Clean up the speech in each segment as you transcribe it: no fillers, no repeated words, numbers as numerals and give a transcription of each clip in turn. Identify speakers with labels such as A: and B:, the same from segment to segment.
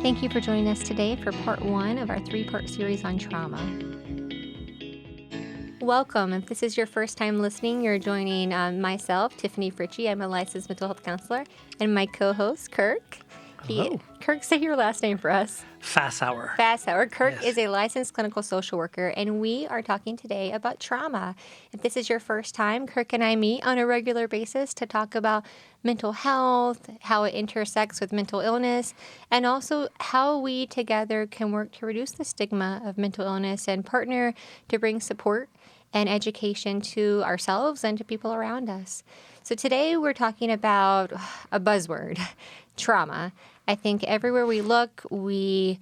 A: Thank you for joining us today for part 1 of our 3-part series on trauma. Welcome. If this is your first time listening, you're joining myself, Tiffani Fritchie. I'm a licensed mental health counselor, and my co-host, Kirk.
B: Hello.
A: Kirk, say your last name for us.
B: Fassauer.
A: Kirk
B: Yes.
A: is a licensed clinical social worker, and we are talking today about trauma. If this is your first time, Kirk and I meet on a regular basis to talk about mental health, how it intersects with mental illness, and also how we together can work to reduce the stigma of mental illness and partner to bring support and education to ourselves and to people around us. So today we're talking about a buzzword, trauma. I think everywhere we look, we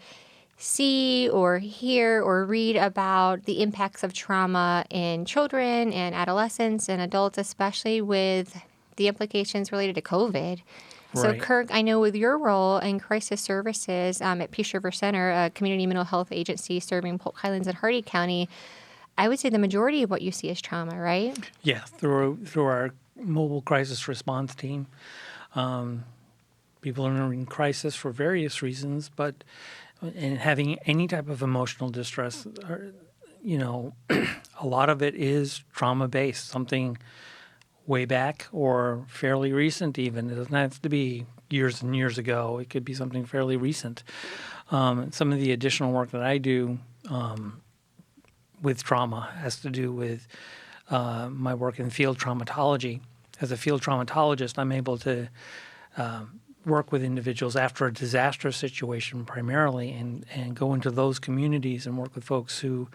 A: see or hear or read about the impacts of trauma in children and adolescents and adults, especially with the implications related to COVID. So,
B: Right.
A: Kirk, I know with your role in crisis services at Peace River Center, a community mental health agency serving Polk Highlands and Hardy County, I would say the majority of what you see is trauma, right?
B: Yeah, through our mobile crisis response team. People are in crisis for various reasons, but and having any type of emotional distress, a lot of it is trauma-based, something way back or fairly recent even. It doesn't have to be years and years ago. It could be something fairly recent. Some of the additional work that I do with trauma has to do with my work in field traumatology. As a field traumatologist, I'm able to work with individuals after a disaster situation primarily and go into those communities and work with folks who,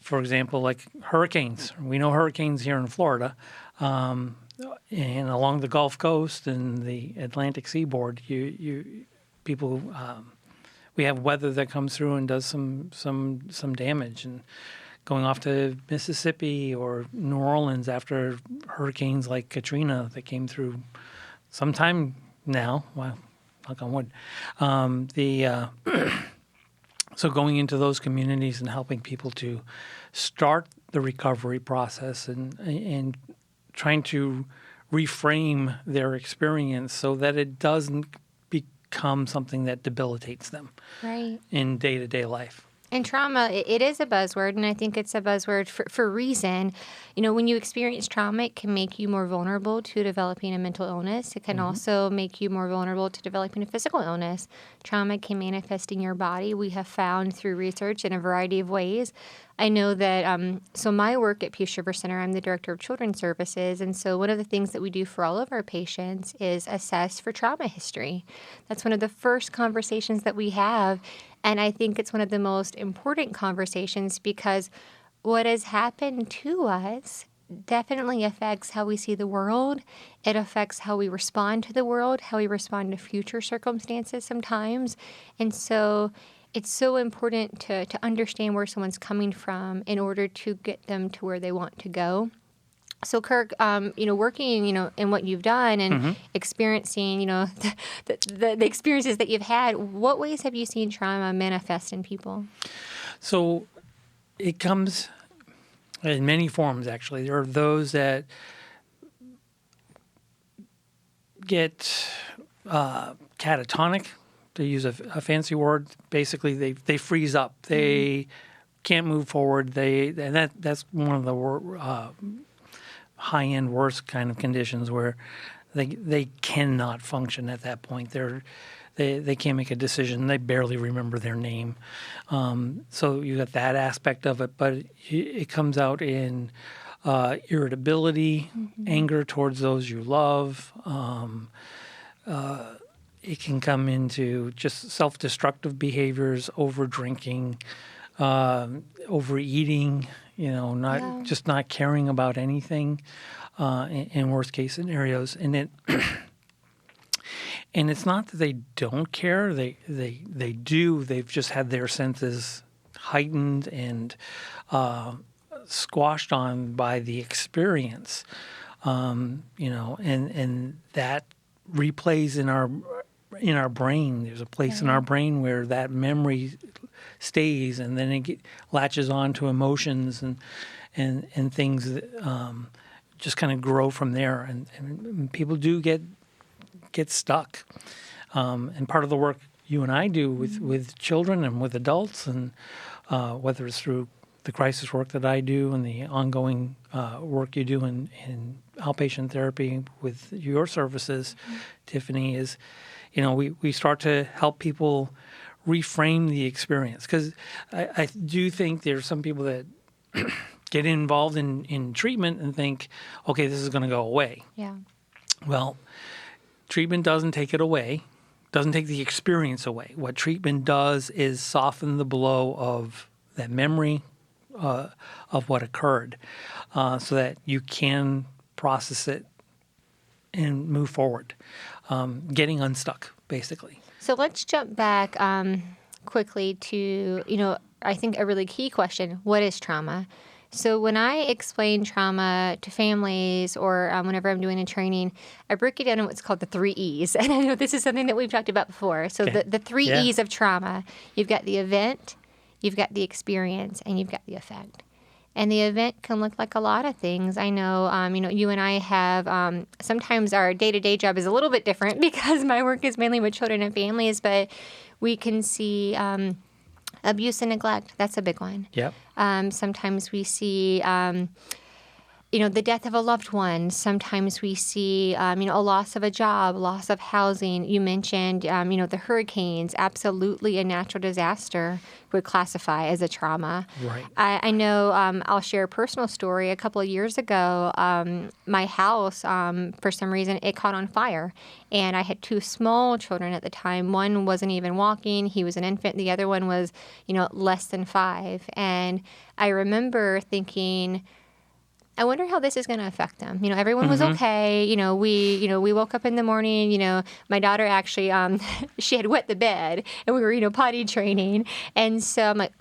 B: for example, like hurricanes. We know hurricanes here in Florida and along the Gulf Coast and the Atlantic seaboard, people we have weather that comes through and does some damage. And going off to Mississippi or New Orleans after hurricanes like Katrina that came through sometime now, well, knock on wood. So going into those communities and helping people to start the recovery process and trying to reframe their experience so that it doesn't become something that debilitates them in day-to-day life.
A: And trauma, it is a buzzword, and I think it's a buzzword for a reason. You know, when you experience trauma, it can make you more vulnerable to developing a mental illness. It can also make you more vulnerable to developing a physical illness. Trauma can manifest in your body. We have found through research in a variety of ways. I know that, so my work at Peace River Center, I'm the Director of Children's Services, and so one of the things that we do for all of our patients is assess for trauma history. That's one of the first conversations that we have, and I think it's one of the most important conversations because what has happened to us definitely affects how we see the world. It affects how we respond to the world, how we respond to future circumstances sometimes, and so it's so important to understand where someone's coming from in order to get them to where they want to go. So, Kirk, working, in what you've done and experiencing, the experiences that you've had, what ways have you seen trauma manifest in people?
B: So it comes in many forms, actually. There are those that get catatonic, to use a fancy word. Basically, they freeze up. They can't move forward. That's one of the high-end worst kind of conditions where they cannot function at that point. They can't make a decision. They barely remember their name. So you got that aspect of it, but it comes out in irritability, anger towards those you love. It can come into just self-destructive behaviors, over-drinking, overeating, not caring about anything in worst-case scenarios. And it's not that they don't care. They do. They've just had their senses heightened and squashed on by the experience, and that replays in our brain. There's a place in our brain where that memory stays, and then it latches on to emotions and things that just kind of grow from there. And people do get stuck. And part of the work you and I do with children and with adults, and whether it's through the crisis work that I do and the ongoing work you do in outpatient therapy with your services, Tiffany, is, we start to help people reframe the experience. Because I do think there's some people that get involved in treatment and think, okay, this is going to go away.
A: Yeah.
B: Well, treatment doesn't take it away, doesn't take the experience away. What treatment does is soften the blow of that memory of what occurred, so that you can process it and move forward, getting unstuck, basically.
A: So let's jump back quickly to, I think a really key question: what is trauma? So when I explain trauma to families or whenever I'm doing a training, I break it down in what's called the 3 E's. And I know this is something that we've talked about before. So
B: Okay.
A: the 3 E's of trauma: you've got the event, you've got the experience, and you've got the effect. And the event can look like a lot of things. I know, you and I have, sometimes our day-to-day job is a little bit different because my work is mainly with children and families, but we can see abuse and neglect. That's a big one.
B: Yep.
A: Sometimes we see, the death of a loved one. Sometimes we see, a loss of a job, loss of housing. You mentioned, the hurricanes. Absolutely, a natural disaster would classify as a trauma.
B: Right.
A: I know. I'll share a personal story. A couple of years ago, my house, for some reason, it caught on fire, and I had 2 small children at the time. One wasn't even walking; he was an infant. The other one was, less than 5. And I remember thinking, I wonder how this is going to affect them. Everyone was okay. We woke up in the morning. My daughter actually, she had wet the bed, and we were, potty training. And so I'm like,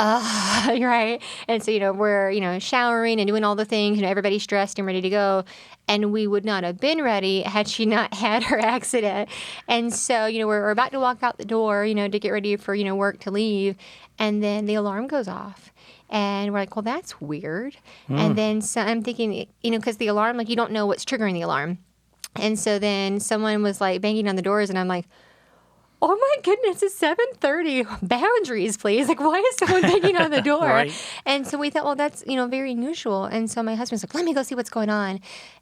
A: you're right. And so, we're, showering and doing all the things. Everybody's dressed and ready to go. And we would not have been ready had she not had her accident. And so, we're about to walk out the door, to get ready for, work to leave. And then the alarm goes off. And we're like, well, that's weird. And then I'm thinking, because the alarm, you don't know what's triggering the alarm. And so then someone was banging on the doors, and I'm like, oh my goodness, it's 7:30. Boundaries, please. Why is someone banging on the door?
B: Right.
A: And so we thought, well, that's, very unusual. And so my husband's like, let me go see what's going on.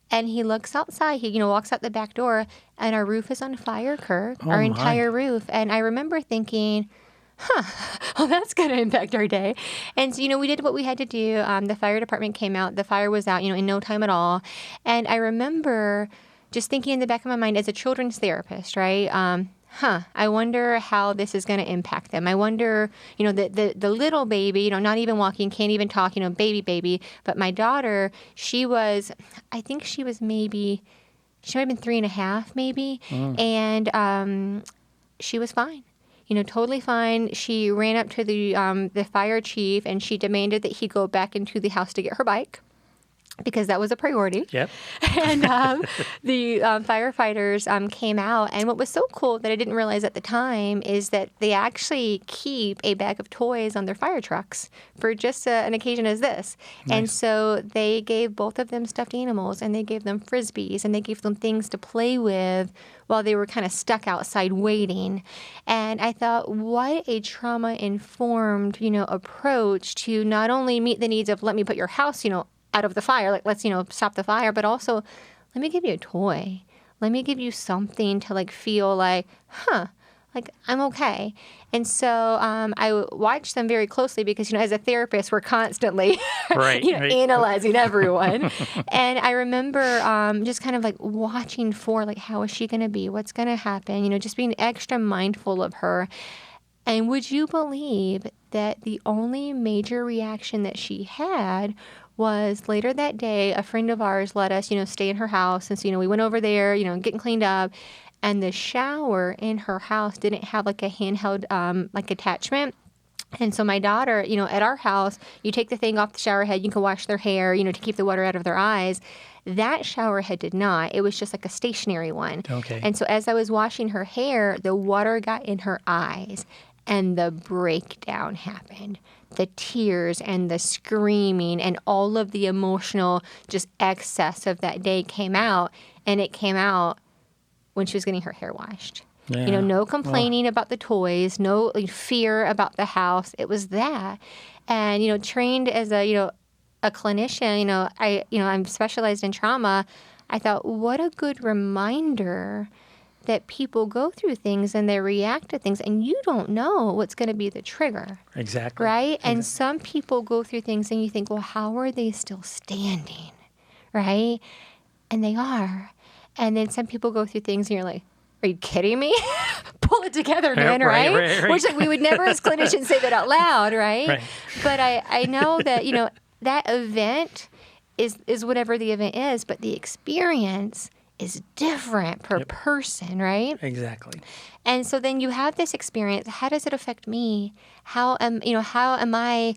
A: And he looks outside. He, walks out the back door, and our roof is on fire, Kirk. Our entire roof. And I remember thinking, well, that's going to impact our day. And so, we did what we had to do. The fire department came out. The fire was out, in no time at all. And I remember just thinking in the back of my mind as a children's therapist, right? I wonder how this is going to impact them. I wonder, the little baby, not even walking, can't even talk, baby. But my daughter, I think she might have been 3.5 maybe. And she was fine. Totally fine. She ran up to the fire chief, and she demanded that he go back into the house to get her bike, because that was a priority.
B: Yep.
A: And the firefighters came out. And what was so cool that I didn't realize at the time is that they actually keep a bag of toys on their fire trucks for just an occasion as this.
B: Nice.
A: And so they gave both of them stuffed animals, and they gave them Frisbees, and they gave them things to play with while they were kind of stuck outside waiting. And I thought, what a trauma-informed, approach to not only meet the needs of, let me put your house, out of the fire, let's, stop the fire, but also, let me give you a toy. Let me give you something to feel I'm okay. And so I watched them very closely because, as a therapist, we're constantly
B: right.
A: analyzing everyone. And I remember just kind of watching for how is she going to be? What's going to happen? Just being extra mindful of her. And would you believe that the only major reaction that she had was later that day, a friend of ours let us, stay in her house. And so, we went over there, getting cleaned up. And the shower in her house didn't have a handheld attachment. And so my daughter, at our house, you take the thing off the shower head, you can wash their hair, to keep the water out of their eyes. That shower head did not. It was just a stationary one.
B: Okay.
A: And so as I was washing her hair, the water got in her eyes, and the breakdown happened. The tears and the screaming and all of the emotional just excess of that day came out, and it came out when she was getting her hair washed.
B: Yeah.
A: No complaining about the toys, no fear about the house. It was that. And, trained as a clinician, I'm specialized in trauma. I thought, what a good reminder that people go through things and they react to things, and you don't know what's going to be the trigger.
B: Exactly.
A: Right? And
B: Exactly.
A: some people go through things and you think, well, how are they still standing? Right? And they are. And then some people go through things and you're like, are you kidding me? Pull it together, man, right?
B: Right.
A: Which we would never as clinicians say that out loud, right?
B: Right.
A: But I know that, that event is whatever the event is, but the experience is different per person, right?
B: Exactly.
A: And so then you have this experience. How does it affect me? How am I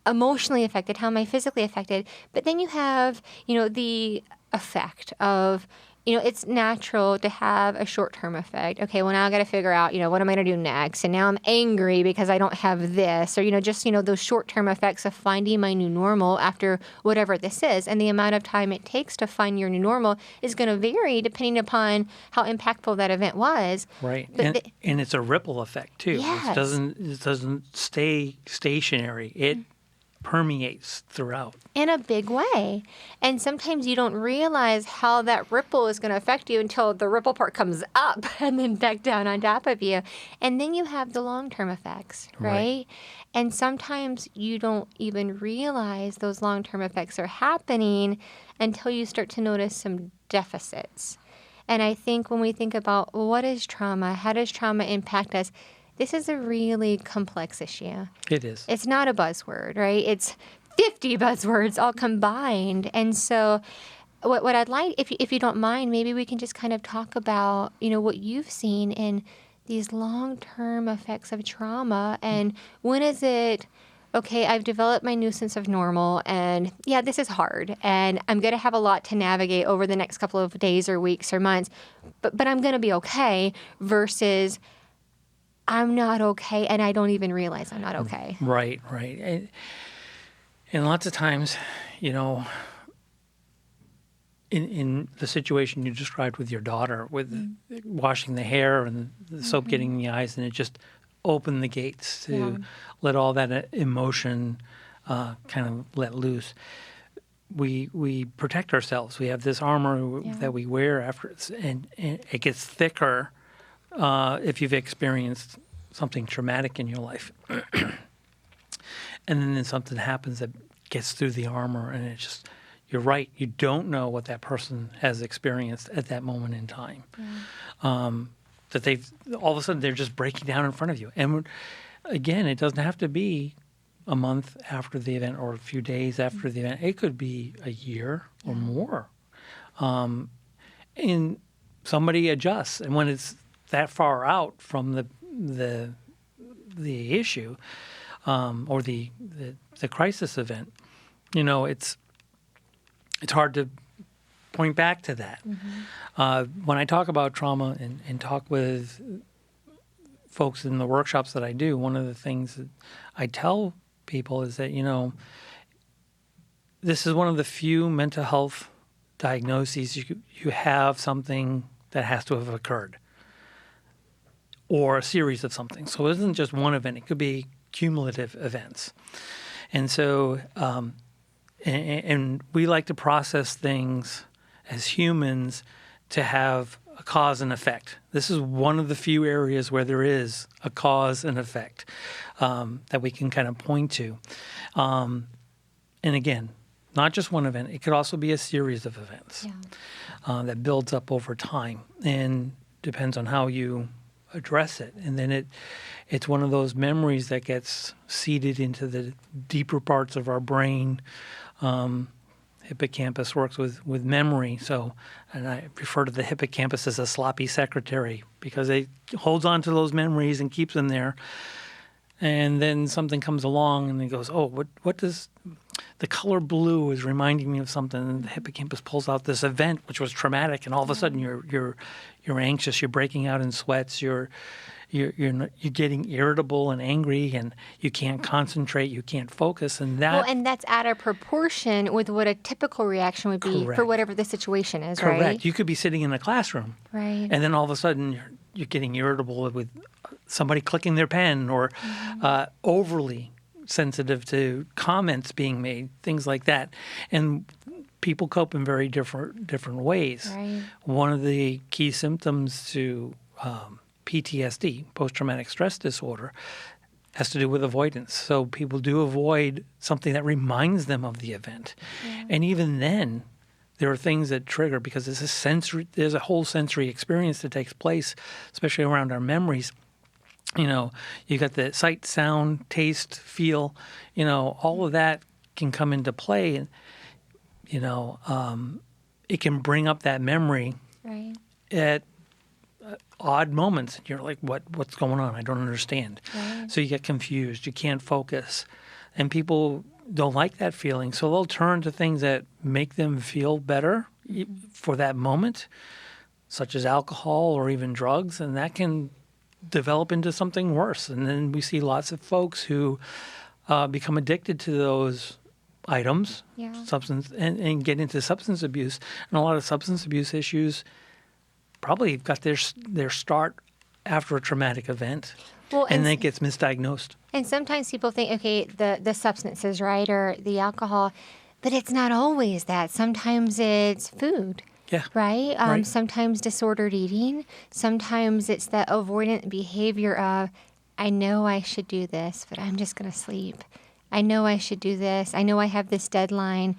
A: emotionally affected? How am I physically affected? But then you have, the effect of, it's natural to have a short-term effect. Okay, well, now I got to figure out, what am I going to do next? And now I'm angry because I don't have this, or, just, those short-term effects of finding my new normal after whatever this is. And the amount of time it takes to find your new normal is going to vary depending upon how impactful that event was.
B: Right.
A: But
B: and it's a ripple effect too.
A: Yes.
B: It doesn't stay stationary. It permeates throughout.
A: In a big way. And sometimes you don't realize how that ripple is going to affect you until the ripple part comes up and then back down on top of you. And then you have the long-term effects, right? And sometimes you don't even realize those long-term effects are happening until you start to notice some deficits. And I think when we think about what is trauma, how does trauma impact us, this is a really complex issue.
B: It is.
A: It's not a buzzword, right? It's 50 buzzwords all combined. And so what I'd like, if you don't mind, maybe we can just kind of talk about, what you've seen in these long-term effects of trauma. And when is it, okay, I've developed my new sense of normal, and yeah, this is hard, and I'm going to have a lot to navigate over the next couple of days or weeks or months, but I'm going to be okay, versus I'm not okay, and I don't even realize I'm not okay.
B: Right. And lots of times, in the situation you described with your daughter, with washing the hair and the soap getting in the eyes, and it just opened the gates to let all that emotion kind of let loose. We protect ourselves. We have this armor that we wear after, and it gets thicker if you've experienced something traumatic in your life. And then something happens that gets through the armor, and it just, you're right, you don't know what that person has experienced at that moment in time. That they've, all of a sudden, they're just breaking down in front of you. And again, it doesn't have to be a month after the event or a few days after the event. It could be a year or more. And somebody adjusts. And when it's that far out from the issue or the crisis event, it's hard to point back to that. When I talk about trauma and talk with folks in the workshops that I do, one of the things that I tell people is that, this is one of the few mental health diagnoses you have something that has to have occurred, or a series of something. So it isn't just one event. It could be cumulative events. And so, and we like to process things as humans to have a cause and effect. This is one of the few areas where there is a cause and effect that we can kind of point to. And again, not just one event. It could also be a series of events that builds up over time, and depends on how you address it. And then it's one of those memories that gets seeded into the deeper parts of our brain. Hippocampus works with memory. So, and I refer to the hippocampus as a sloppy secretary, because it holds on to those memories and keeps them there. And then something comes along and it goes, oh, what does the color blue is reminding me of something? And the hippocampus pulls out this event which was traumatic, and all of a sudden you're anxious, you're breaking out in sweats, you're getting irritable and angry, and you can't concentrate, you can't focus, and
A: and that's out of proportion with what a typical reaction would be for whatever the situation is, right?
B: Correct. You could be sitting in a classroom,
A: right,
B: and then all of a sudden you're getting irritable with somebody clicking their pen, or overly sensitive to comments being made, things like that. And people cope in very different ways.
A: Right.
B: One of the key symptoms to PTSD, post-traumatic stress disorder, has to do with avoidance. So people do avoid something that reminds them of the event. Yeah. And even then, there are things that trigger, because there's a whole sensory experience that takes place, especially around our memories. You got the sight, sound, taste, feel, all of that can come into play. And, it can bring up that memory
A: right.
B: at odd moments. You're like, what's going on? I don't understand.
A: Right.
B: So you get confused. You can't focus. And people don't like that feeling. So they'll turn to things that make them feel better for that moment, such as alcohol or even drugs. And that can develop into something worse. And then we see lots of folks who become addicted to those items, substance, and get into substance abuse. And a lot of substance abuse issues probably got their start after a traumatic event, and then it gets misdiagnosed.
A: And sometimes people think, okay, the substances, right, or the alcohol, but it's not always that. Sometimes it's food.
B: Yeah.
A: Right?
B: Right.
A: Sometimes disordered eating. Sometimes it's that avoidant behavior of, I know I should do this, but I'm just going to sleep. I know I should do this. I know I have this deadline,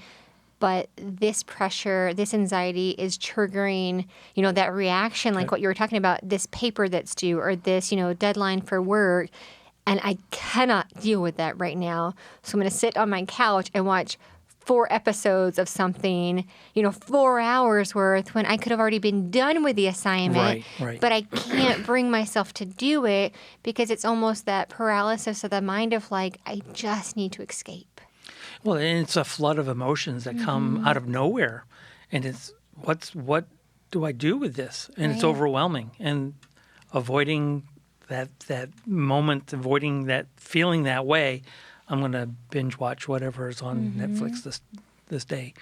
A: but this pressure, this anxiety is triggering, that reaction, like what you were talking about, this paper that's due, or this, deadline for work. And I cannot deal with that right now. So I'm going to sit on my couch and watch 4 episodes of something, 4 hours worth, when I could have already been done with the assignment.
B: Right.
A: But I can't bring myself to do it because it's almost that paralysis of the mind of like, I just need to escape.
B: Well, and it's a flood of emotions that come out of nowhere. And it's, what do I do with this? And it's overwhelming. And avoiding that moment, avoiding that feeling that way, I'm going to binge watch whatever is on Netflix this day.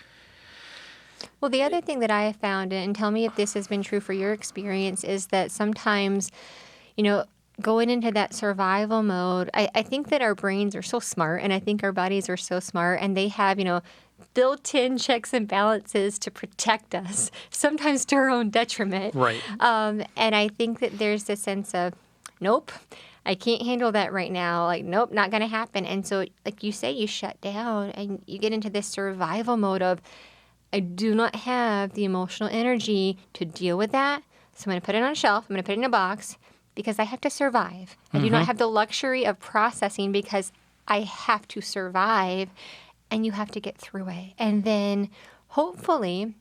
A: Well, the other thing that I have found, and tell me if this has been true for your experience, is that sometimes, going into that survival mode, I think that our brains are so smart, and I think our bodies are so smart, and they have, built-in checks and balances to protect us, sometimes to our own detriment.
B: Right.
A: And I think that there's this sense of, nope, I can't handle that right now. Like, nope, not going to happen. And so, like you say, you shut down and you get into this survival mode of, I do not have the emotional energy to deal with that. So I'm going to put it on a shelf. I'm going to put it in a box because I have to survive. I do not have the luxury of processing because I have to survive, and you have to get through it. And then hopefully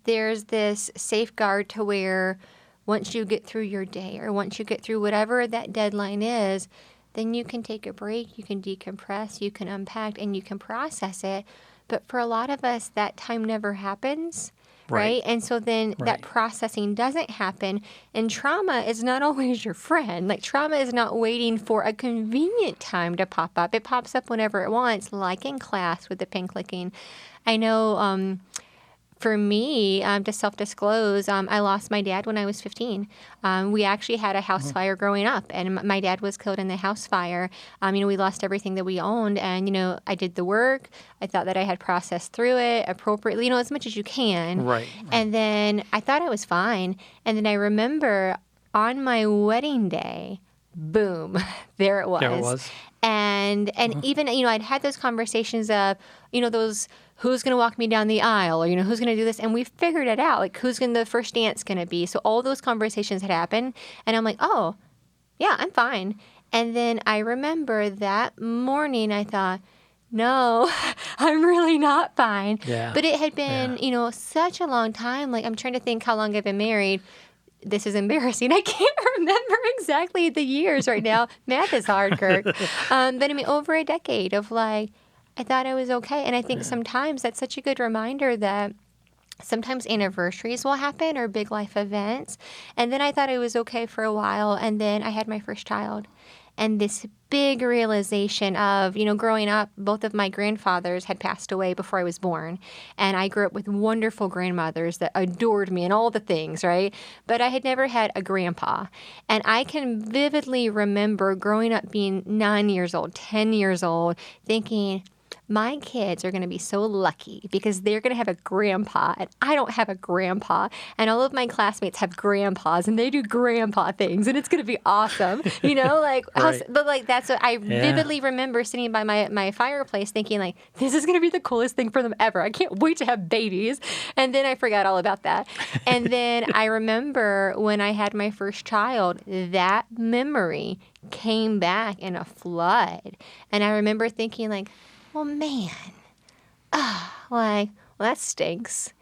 A: there's this safeguard to where once you get through your day, or once you get through whatever that deadline is, then you can take a break, you can decompress, you can unpack, and you can process it. But for a lot of us, that time never happens, right? And so then that processing doesn't happen, and trauma is not always your friend. Like, trauma is not waiting for a convenient time to pop up. It pops up whenever it wants, like in class with the pen clicking. I know for me, to self-disclose, I lost my dad when I was 15. We actually had a house fire growing up, and my dad was killed in the house fire. We lost everything that we owned, and, I did the work. I thought that I had processed through it appropriately, as much as you can.
B: Right.
A: And then I thought I was fine. And then I remember on my wedding day, boom, there it was.
B: There it was.
A: And even, I'd had those conversations of, those, who's going to walk me down the aisle, or, who's going to do this? And we figured it out, like, who's the first dance going to be? So all those conversations had happened. And I'm like, oh, yeah, I'm fine. And then I remember that morning I thought, no, I'm really not fine.
B: Yeah.
A: But it had been, such a long time. Like, I'm trying to think how long I've been married. This is embarrassing. I can't remember exactly the years right now. Math is hard, Kirk. But over a decade of like, I thought I was okay. And I think sometimes that's such a good reminder that sometimes anniversaries will happen or big life events. And then I thought I was okay for a while. And then I had my first child. and this big realization of, growing up, both of my grandfathers had passed away before I was born. And I grew up with wonderful grandmothers that adored me and all the things, right? But I had never had a grandpa. And I can vividly remember growing up being 9 years old, 10 years old, thinking, my kids are going to be so lucky because they're going to have a grandpa and I don't have a grandpa, and all of my classmates have grandpas and they do grandpa things and it's going to be awesome.
B: Right.
A: But like that's what I vividly remember sitting by my fireplace thinking like, this is going to be the coolest thing for them ever. I can't wait to have babies. And then I forgot all about that. And then I remember when I had my first child, that memory came back in a flood. And I remember thinking like, well, man, well, that stinks.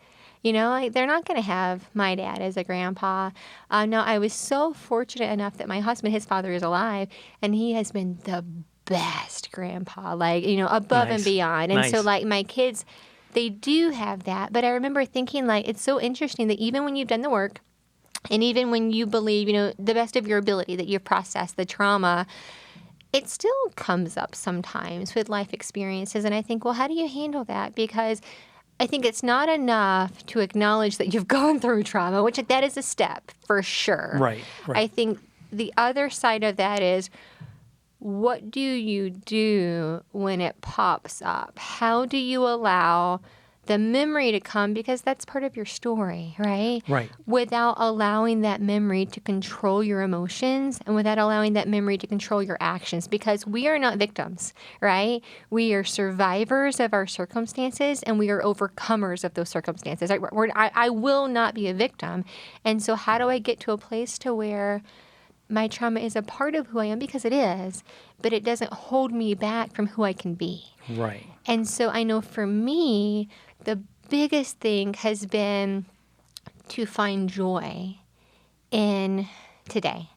A: Like they're not going to have my dad as a grandpa. No, I was so fortunate enough that my husband, his father is alive, and he has been the best grandpa, above and beyond. And so like my kids, they do have that. But I remember thinking like, it's so interesting that even when you've done the work and even when you believe, the best of your ability that you've processed the trauma, it still comes up sometimes with life experiences. And I think, well, how do you handle that? Because I think it's not enough to acknowledge that you've gone through trauma, which that is a step for sure.
B: Right.
A: I think the other side of that is, what do you do when it pops up? How do you allow the memory to come, because that's part of your story, right?
B: Right.
A: Without allowing that memory to control your emotions and without allowing that memory to control your actions, because we are not victims, right? We are survivors of our circumstances and we are overcomers of those circumstances. I will not be a victim. And so how do I get to a place to where my trauma is a part of who I am, because it is, but it doesn't hold me back from who I can be.
B: Right.
A: And so I know for me, the biggest thing has been to find joy in today,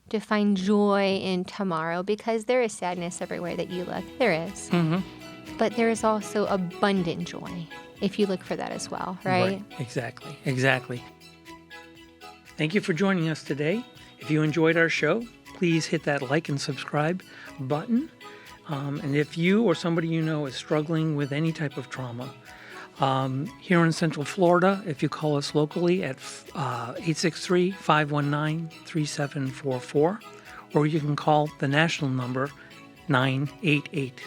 A: to find joy in tomorrow, because there is sadness everywhere that you look. There is.
B: Mm-hmm.
A: But there is also abundant joy if you look for that as well, right?
B: Exactly. Thank you for joining us today. If you enjoyed our show, please hit that like and subscribe button. And if you or somebody you know is struggling with any type of trauma, here in Central Florida, if you call us locally at 863-519-3744, or you can call the national number 988.